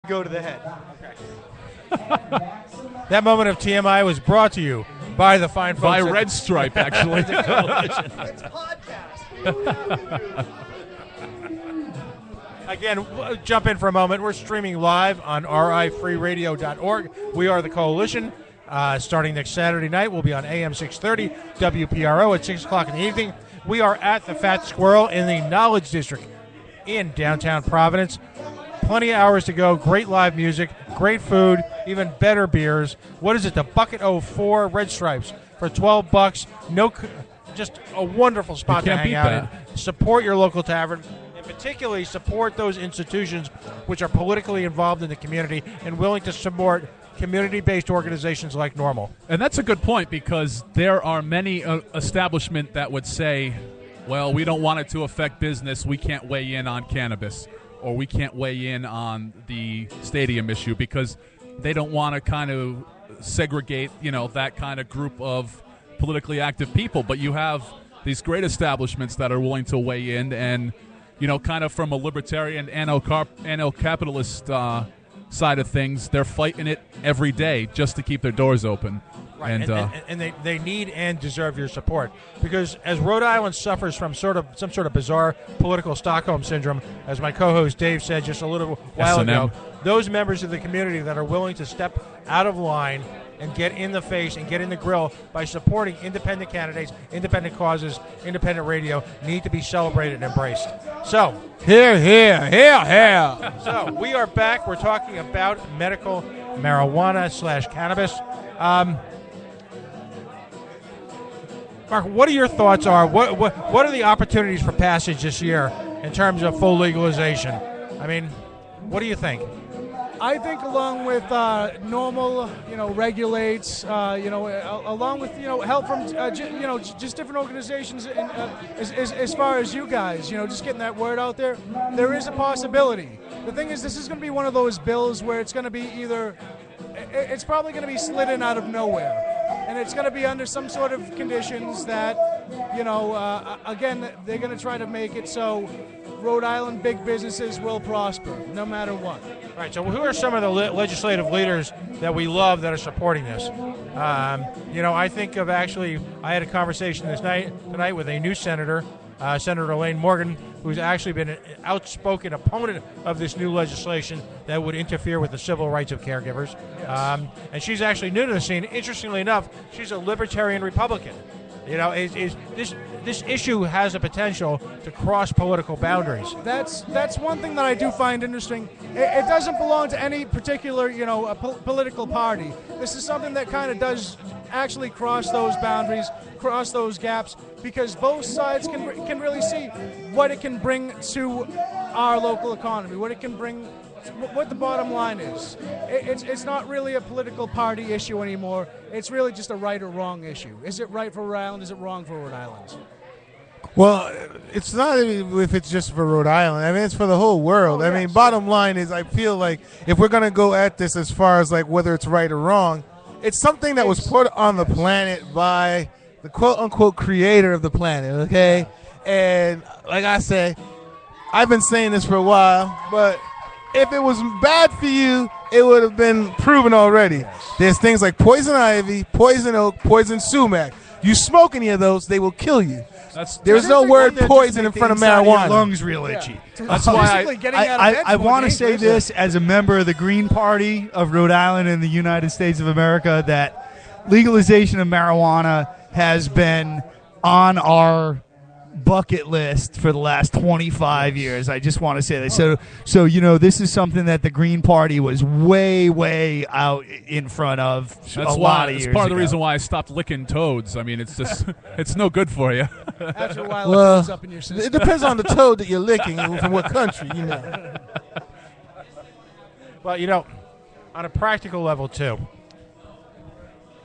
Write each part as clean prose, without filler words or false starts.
Go to the head. Okay. That moment of TMI was brought to you by the fine folks. By Red Stripe, actually. It's podcast. Again, jump in for a moment. We're streaming live on rifreeradio.org. We are the Coalition. Starting next Saturday night, we'll be on AM 630, WPRO at 6 o'clock in the evening. We are at the Fatt Squirrel in the Knowledge District in downtown Providence. Plenty of hours to go. Great live music, great food, even better beers. What is it? The Bucket 04 Red Stripes for $12. Just a wonderful spot to hang out at. Support your local tavern, and particularly support those institutions which are politically involved in the community and willing to support community-based organizations like Normal. And that's a good point, because there are many establishments that would say, well, we don't want it to affect business. We can't weigh in on cannabis, or we can't weigh in on the stadium issue, because they don't want to kind of segregate, that kind of group of politically active people. But you have these great establishments that are willing to weigh in, and, kind of from a libertarian anarcho-capitalist side of things, they're fighting it every day just to keep their doors open. Right. And they need and deserve your support, because as Rhode Island suffers from some sort of bizarre political Stockholm syndrome, as my co-host Dave said just a little while ago, those members of the community that are willing to step out of line and get in the face and get in the grill by supporting independent candidates, independent causes, independent radio need to be celebrated and embraced. So, here. So, we are back. We're talking about medical marijuana / cannabis. Mark, what are your thoughts? What are the opportunities for passage this year in terms of full legalization? I mean, what do you think? I think along with Normal, regulates, along with, help from, just different organizations, and, as far as you guys, just getting that word out there, there is a possibility. The thing is, this is going to be one of those bills where it's going to be it's probably going to be slid in out of nowhere. And it's going to be under some sort of conditions that, again, they're going to try to make it so Rhode Island big businesses will prosper, no matter what. All right, so who are some of the legislative leaders that we love that are supporting this? I think of I had a conversation tonight with a new senator, Senator Elaine Morgan, who's actually been an outspoken opponent of this new legislation that would interfere with the civil rights of caregivers. Yes. And she's actually new to the scene. Interestingly enough, she's a libertarian Republican. This issue has a potential to cross political boundaries. That's one thing that I do find interesting. It doesn't belong to any particular, political party. This is something that kind of does actually cross those boundaries, cross those gaps, because both sides can really see what it can bring to our local economy, what it can bring, what the bottom line is. It's not really a political party issue anymore. It's really just a right or wrong issue. Is it right for Rhode Island? Is it wrong for Rhode Island? Well, it's not if it's just for Rhode Island. I mean, it's for the whole world. Oh, yes. I mean, bottom line is I feel like if we're going to go at this as far as like whether it's right or wrong, it's something that was put on the planet by the quote-unquote creator of the planet, okay? And like I say, I've been saying this for a while, but if it was bad for you, it would have been proven already. Yes. There's things like poison ivy, poison oak, poison sumac. You smoke any of those, they will kill you. There's no word poison in front of marijuana. Lungs real itchy. Yeah. That's why I want to say this as a member of the Green Party of Rhode Island and the United States of America, that legalization of marijuana has been on our bucket list for the last 25 years. I just want to say that. So this is something that the Green Party was way out in front of a lot of years ago. It's part of the reason why I stopped licking toads. I mean, it's just it's no good for you. After a while, it builds up in your system. It depends on the toad that you're licking and from what country, Well, on a practical level, too,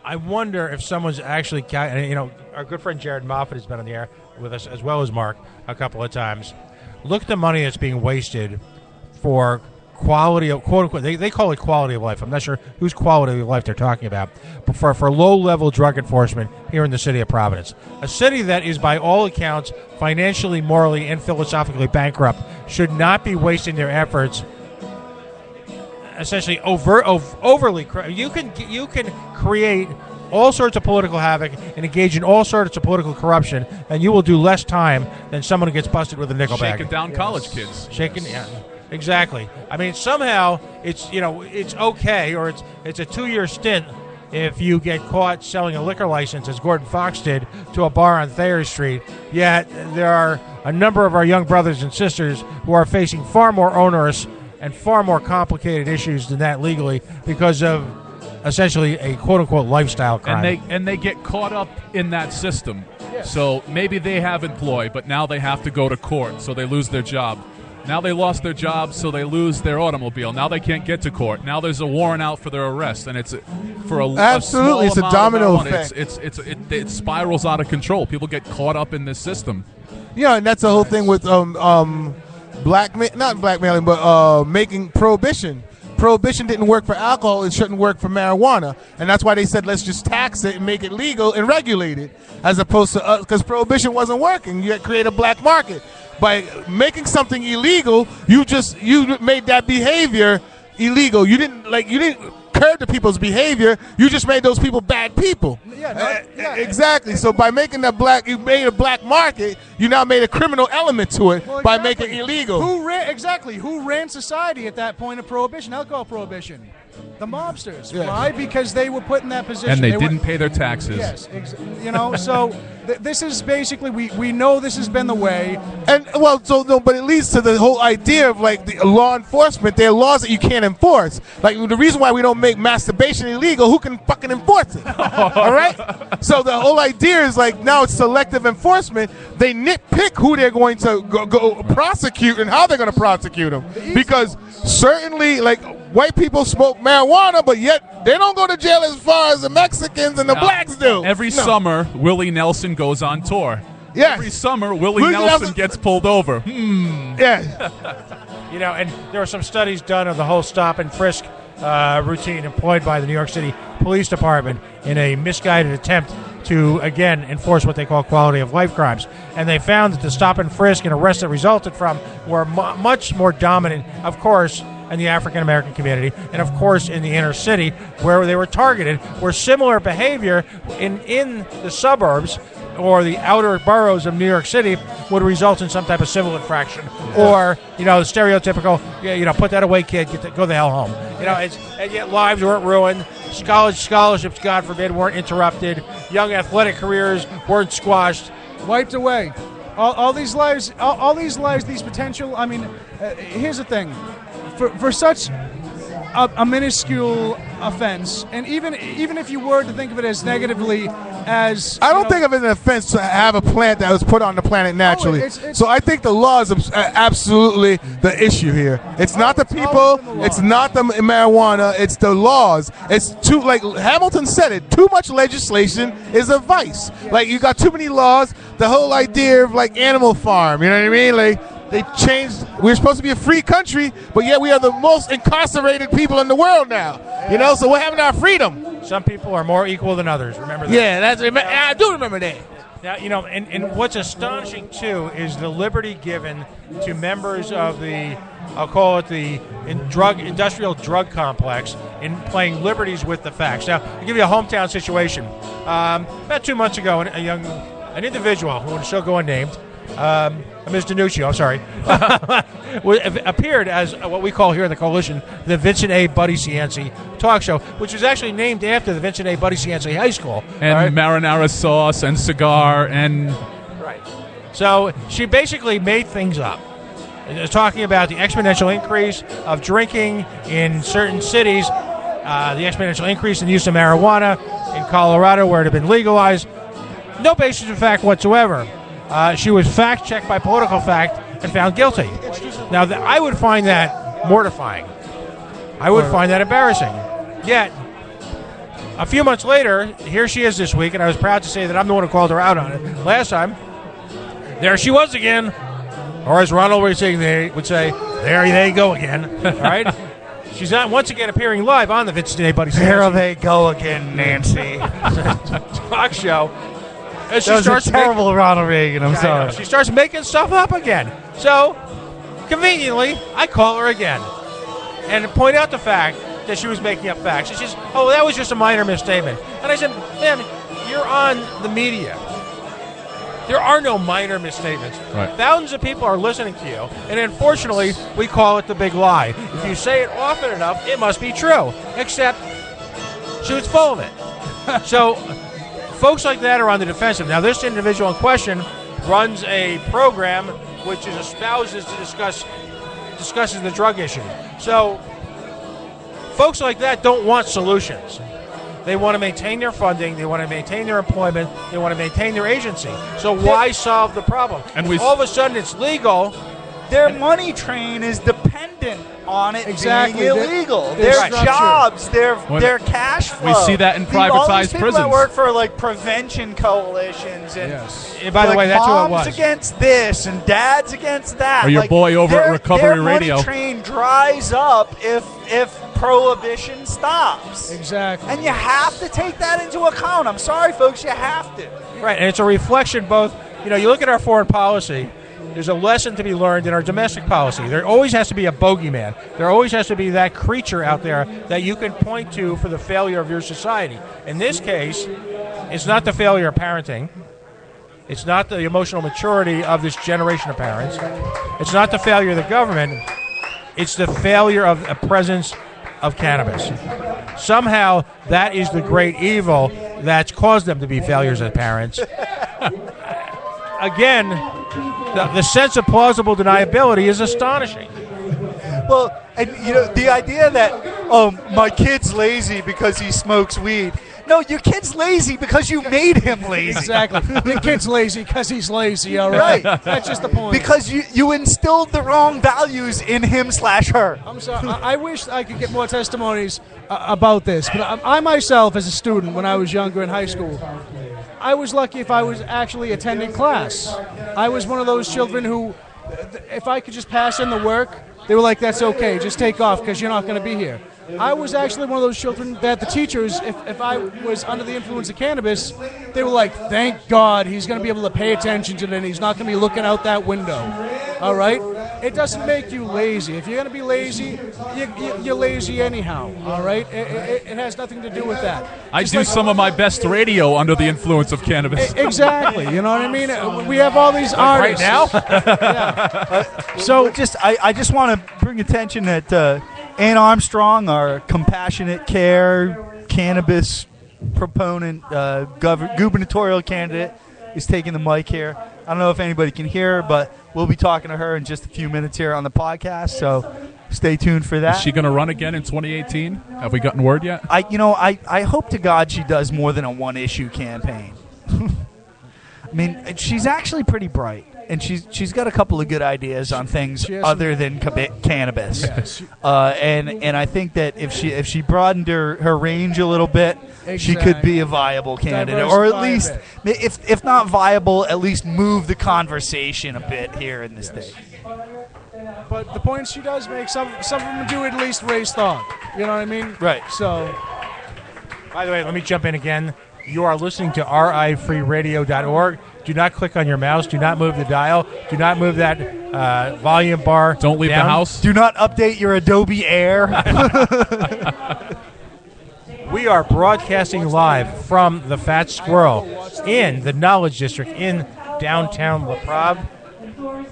I wonder if someone's actually, our good friend Jared Moffat has been on the air with us, as well as Mark, a couple of times. Look at the money that's being wasted for quality of, quote unquote, they call it quality of life. I'm not sure whose quality of life they're talking about, but for low-level drug enforcement here in the city of Providence. A city that is, by all accounts, financially, morally, and philosophically bankrupt should not be wasting their efforts essentially overly. You can create all sorts of political havoc and engage in all sorts of political corruption, and you will do less time than someone who gets busted with a nickel bag. Shaking down college kids. Yeah, exactly. I mean, somehow it's okay, or it's a 2-year stint if you get caught selling a liquor license, as Gordon Fox did, to a bar on Thayer Street. Yet there are a number of our young brothers and sisters who are facing far more onerous and far more complicated issues than that legally because of essentially a quote-unquote lifestyle crime. And they get caught up in that system. Yeah. So maybe they have employed, but now they have to go to court, so they lose their job. Now they lost their job, so they lose their automobile. Now they can't get to court. Now there's a warrant out for their arrest, and it's for absolutely, it's a domino effect. It spirals out of control. People get caught up in this system. Yeah, and that's the whole thing with blackmailing, but making prohibition. Prohibition didn't work for alcohol; it shouldn't work for marijuana, and that's why they said let's just tax it and make it legal and regulate it, as opposed to because prohibition wasn't working. You had to create a black market by making something illegal. You made that behavior illegal. You didn't curb the people's behavior. You just made those people bad people. Exactly. So by making you made a black market. You now made a criminal element to it by making it illegal. Who ran society at that point of prohibition, alcohol prohibition? The mobsters. Yeah. Why? Because they were put in that position. And they didn't pay their taxes. Yes. So this is basically, we know this has been the way. And but it leads to the whole idea of like the law enforcement. There are laws that you can't enforce. Like the reason why we don't make masturbation illegal, who can fucking enforce it? All right. So the whole idea is like now it's selective enforcement. They nitpick who they're going to go prosecute and how they're going to prosecute them, because certainly like white people smoke marijuana, but yet they don't go to jail as far as the Mexicans and the blacks do. Every summer, Willie Nelson goes on tour. Yeah. Every summer, Willie Nelson gets pulled over. Yeah. And there were some studies done of the whole stop and frisk routine employed by the New York City Police Department in a misguided attempt to, again, enforce what they call quality of life crimes. And they found that the stop and frisk and arrests that resulted from were much more dominant, of course, in the African-American community, and of course in the inner city where they were targeted, where similar behavior in the suburbs or the outer boroughs of New York City would result in some type of civil infraction, or the stereotypical, put that away, kid, go the hell home. And yet lives weren't ruined, scholarships, God forbid, weren't interrupted, young athletic careers weren't squashed, wiped away. All these lives, these potential. I mean, here's the thing. For such a minuscule offense, and even if you were to think of it as negatively as... I don't think of it as an offense to have a plant that was put on the planet naturally. So I think the law is absolutely the issue here. It's not the people, it's not the marijuana, it's the laws. It's too, like Hamilton said it, too much legislation is a vice. Like you got too many laws, the whole idea of like Animal Farm, you know what I mean? Like they changed. We're supposed to be a free country, but yet we are the most incarcerated people in the world now. So what happened to our freedom? Some people are more equal than others. Remember that? Yeah, I do remember that. Now, and what's astonishing too is the liberty given to members of the, I'll call it the industrial drug complex, in playing liberties with the facts. Now, I'll give you a hometown situation. About 2 months ago, an individual who shall go unnamed. Ms. DiNuccio, I'm sorry, appeared as what we call here in the Coalition the Vincent A. Buddy Cianci talk show, which was actually named after the Vincent A. Buddy Cianci High School. And marinara sauce and cigar and... Right. So she basically made things up. Talking about the exponential increase of drinking in certain cities, the exponential increase in the use of marijuana in Colorado where it had been legalized. No basis in fact whatsoever. She was fact-checked by Political Fact and found guilty. Now, I would find that mortifying. I would find that embarrassing. Yet, a few months later, here she is this week, and I was proud to say that I'm the one who called her out on it last time. There she was again. Or as Ronald would say, there they go again. All right? She's once again appearing live on the Vincent A. Buddy Cianci. There they go again, Nancy. Talk show. That was a terrible Ronald Reagan. I'm sorry. She starts making stuff up again. So, conveniently, I call her again. and point out the fact that she was making up facts. And she's, oh, that was just a minor misstatement. And I said, man, you're on the media. There are no minor misstatements. Right. Thousands of people are listening to you, and unfortunately, we call it the big lie. If you say it often enough, it must be true, except she was full of it. So folks like that are on the defensive. Now, this individual in question runs a program which is espouses to discusses the drug issue. So folks like that don't want solutions. They want to maintain their funding. They want to maintain their employment. They want to maintain their agency. So why solve the problem? And all of a sudden it's legal. Their money train is dependent on it Exactly. being illegal. Their Their structure. jobs, their cash flow. We see that in all privatized these people prisons. that work for like prevention coalitions and Yes. And by the like, way, that's who it moms was. against this and dads against that. Or your Like, boy over at their- Recovery their Radio. money train dries up if prohibition stops. Exactly. And you have to take that into account. I'm sorry, folks, you have to. Right, and it's a reflection both, you look at our foreign policy, there's a lesson to be learned in our domestic policy. There always has to be a bogeyman. There always has to be that creature out there that you can point to for the failure of your society. In this case, it's not the failure of parenting. It's not the emotional maturity of this generation of parents. It's not the failure of the government. It's the failure of a presence of cannabis. Somehow, that is the great evil that's caused them to be failures as parents. Again, the sense of plausible deniability is astonishing. Well, and the idea that my kid's lazy because he smokes weed. No, your kid's lazy because you made him lazy. Exactly. The kid's lazy because he's lazy, all right? Right. That's just the point. Because you instilled the wrong values in him/her. I'm sorry. I wish I could get more testimonies about this. But I myself, as a student, when I was younger in high school, I was lucky if I was actually attending class. I was one of those children who, if I could just pass in the work, they were like, that's okay, just take off because you're not going to be here. I was actually one of those children that the teachers, if I was under the influence of cannabis, they were like, thank God he's going to be able to pay attention to it and he's not going to be looking out that window. All right? It doesn't make you lazy. If you're going to be lazy, you're lazy anyhow. All right? It has nothing to do with that. I Just do like- some of my best radio under the influence of cannabis. Exactly. You know what I mean? We have all these Right artists. now? So I just want to bring attention that Ann Armstrong, our compassionate care cannabis proponent, gubernatorial candidate, is taking the mic here. I don't know if anybody can hear her, but we'll be talking to her in just a few minutes here on the podcast. So stay tuned for that. Is she going to run again in 2018? Have we gotten word yet? I hope to God she does more than a one-issue campaign. I mean, she's actually pretty bright, and she's got a couple of good ideas on things She has other than cannabis. Yes. And I think that if she broadened her range a little bit, she could be a viable candidate, or at least, Diversify if not viable, at least move the conversation a bit here in the state. But the points she does make, some of them do at least raise thought. You know what I mean? Right. So, By the way, let me jump in again. You are listening to rifreeradio.org. Do not click on your mouse. Do not move the dial. Do not move that volume bar. Don't leave down. the house. Do not update your Adobe Air. We are broadcasting live from the Fatt Squirrel in the Knowledge District in downtown La Prade.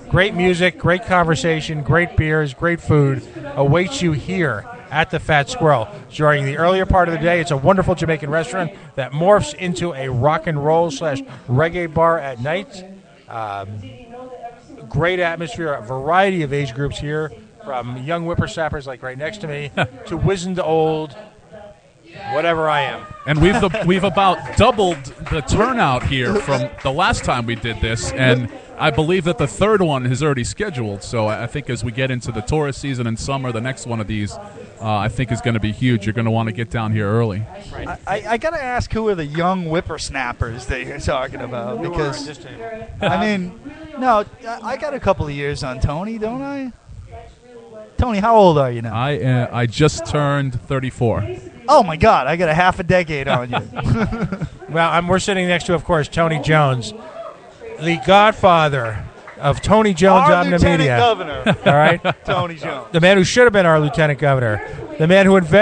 Great music, great conversation, great beers, great food awaits you here at the Fatt Squirrel. During the earlier part of the day, it's a wonderful Jamaican restaurant that morphs into a rock and roll / reggae bar at night. Great atmosphere, a variety of age groups here, from young whippersnappers like right next to me to wizened old, whatever I am. And we've about doubled the turnout here from the last time we did this, and I believe that the third one is already scheduled. So I think as we get into the tourist season in summer, the next one of these, I think is going to be huge. You're going to want to get down here early. I got to ask, who are the young whippersnappers that you're talking about? Because, I mean, no, I got a couple of years on Tony, don't I? Tony, how old are you now? I just turned 34. Oh, my God, I got a half a decade on you. Well, we're sitting next to, of course, Tony Jones, the godfather of Tony Jones Our out in the Lieutenant media. Governor, All right? Tony Jones. The man who should have been our lieutenant governor. The man who invented